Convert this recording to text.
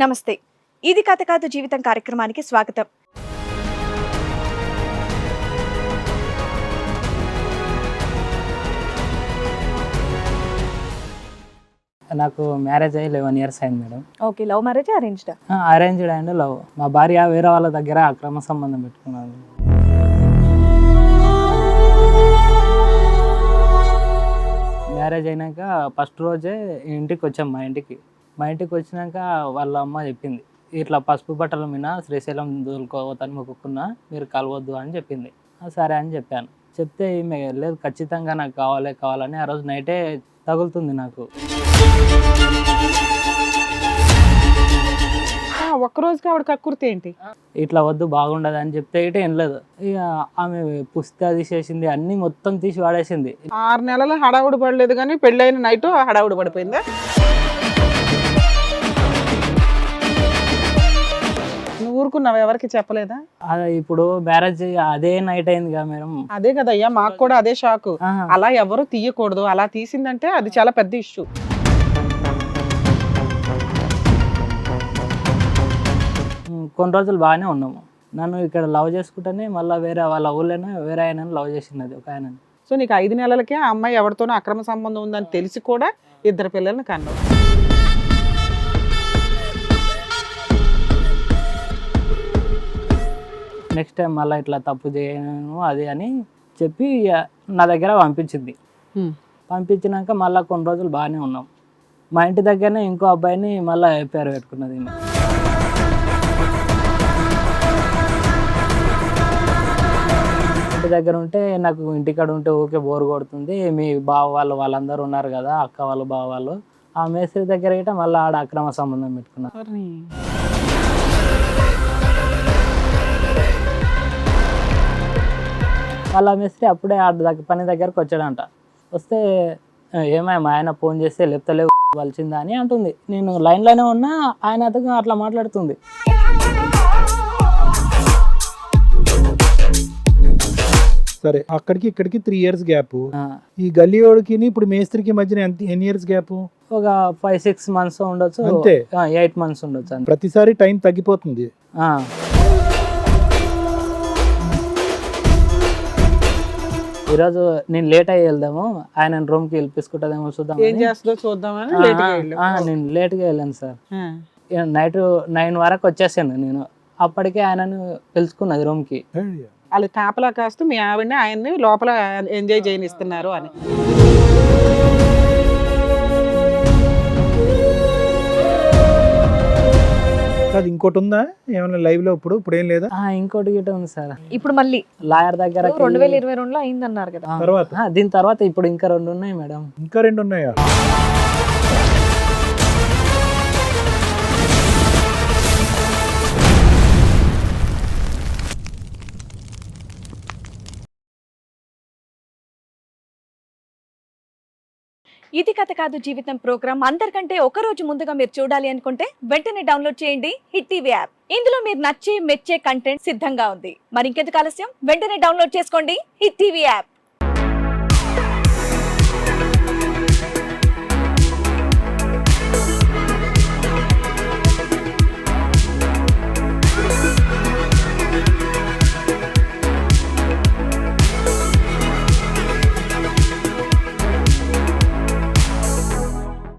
నమస్తే. ఇది కథ కాదు జీవితం కార్యక్రమానికి స్వాగతం. నాకు మ్యారేజ్ అయ్యి 11 years అయింది madam. Okay, love marriage arranged? Arranged and love. మా భార్య వేరే వాళ్ళ దగ్గర అక్రమ సంబంధం పెట్టుకున్నాను. మ్యారేజ్ అయినాక ఫస్ట్ రోజే ఇంటికి వచ్చాం. మా ఇంటికి వచ్చినాక వాళ్ళ అమ్మ చెప్పింది, ఇట్లా పసుపు బట్టల మీద శ్రీశైలం దూలుకోవద్దని మొక్కుకున్నా, మీరు కలవద్దు అని చెప్పింది. సరే అని చెప్పాను. చెప్తే ఈమె లేదు ఖచ్చితంగా నాకు కావాలని ఆ రోజు నైటే తగులుతుంది నాకు. ఒక్కరోజుకి ఆవిడ కక్కుర్తి ఏంటి? ఇట్లా వద్దు బాగుండదు అని చెప్తే ఇటే ఏం లేదు. ఇక ఆమె పుస్తక తీసేసింది, అన్ని మొత్తం తీసి వాడేసింది. 6 నెలలు హడావుడి పడలేదు కానీ పెళ్ళైన నైట్ హడావుడి పడిపోయిందా? నువ్వు ఊరుకున్నావు, ఎవరికి చెప్పలేదా? అదే ఇప్పుడు మ్యారేజ్ అదే నైట్ అయింది కదా మేడం. అదే కదయ్యా, మాకు కూడా అదే షాకు. అలా ఎవరు తీయకూడదు, అలా తీసిందంటే అది చాలా పెద్ద ఇష్యూ. కొన్ని రోజులు బాగానే ఉన్నాము. నన్ను ఇక్కడ లవ్ చేసుకుంటేనే మళ్ళీ వేరే వాళ్ళ ఊళ్ళోనే వేరే ఆయన లవ్ చేసినది ఒక ఆయన. సో నీకు 5 నెలలకే ఆ అమ్మాయి ఎవరితోనో అక్రమ సంబంధం ఉందని తెలిసి కూడా 2 పిల్లల్ని కన్నావు. నెక్స్ట్ టైం మళ్ళీ ఇట్లా తప్పు చేయను అది అని చెప్పి నా దగ్గర పంపించింది. పంపించినాక మళ్ళీ కొన్ని రోజులు బాగానే ఉన్నాం. మా ఇంటి దగ్గరనే ఇంకో అబ్బాయిని మళ్ళీ పేరు పెట్టుకున్నది. ఇంటి దగ్గర ఉంటే నాకు ఇంటికాడ ఉంటే ఊకే బోర్ కొడుతుంది. మీ బావ వాళ్ళందరూ ఉన్నారు కదా, అక్క వాళ్ళు బావ వాళ్ళు, ఆ మేస్త్రి దగ్గర గిట్ట మళ్ళీ ఆడ అక్రమ సంబంధం పెట్టుకున్నారు. వాళ్ళ మేస్త్రి అప్పుడే పని దగ్గరకు వచ్చాడంట. వస్తే ఏమై మా ఆయన ఫోన్ చేస్తే లేపుతలేవు వలిచిందా అని అంటుంది. నేను లైన్లోనే ఉన్నా, ఆయన అట్లా మాట్లాడుతుంది. సరే, అక్కడికి ఇక్కడికి 3 years గ్యాప్. ఈ గల్లీవాడికి ఇప్పుడు మేస్త్రికి మధ్యన ఎన్ని ఇయర్స్ గ్యాప్? ఒక 5-6 months ఉండొచ్చు, అంతే. 8 months ఉండొచ్చు. ప్రతిసారి టైం తగ్గిపోతుంది. ఈరోజు నేను లేట్ అయ్యి వెళ్దాము, ఆయన రూమ్కి వెళ్ళిపించుకుంటుందేమో చూద్దాం. ఏం చేస్తుందో చూద్దామని నేను లేట్గా వెళ్ళాను సార్. నైట్ 9 వరకు వచ్చేసాను నేను. అప్పటికే ఆయనను పిలుచుకున్నది రూమ్కి. వాళ్ళు కాపలా కాస్తూ మీ ఆవిడని ఆయన్ని లోపల ఎంజాయ్ చేయనిస్తున్నారు అని. అది ఇంకోటి ఉందా ఏమైనా లైవ్ లో? ఇప్పుడు ఏం లేదా? ఇంకోటి గిట్ట ఉంది సార్. ఇప్పుడు మళ్ళీ లాయర్ దగ్గర 2022లో అయిందన్నారు కదా. తర్వాత దీని తర్వాత ఇప్పుడు ఇంకా 2 ఉన్నాయి మేడం. ఇంకా 2 ఉన్నాయా? ఇది కథ కాదు జీవితం ప్రోగ్రామ్ అందరికంటే ఒక రోజు ముందుగా మీరు చూడాలి అనుకుంటే వెంటనే డౌన్లోడ్ చేయండి హిట్ టీవీ యాప్. ఇందులో మీరు నచ్చే మెచ్చే కంటెంట్ సిద్ధంగా ఉంది. మరి ఇంకెందుకు ఆలస్యం, వెంటనే డౌన్లోడ్ చేసుకోండి హిట్ టీవీ యాప్.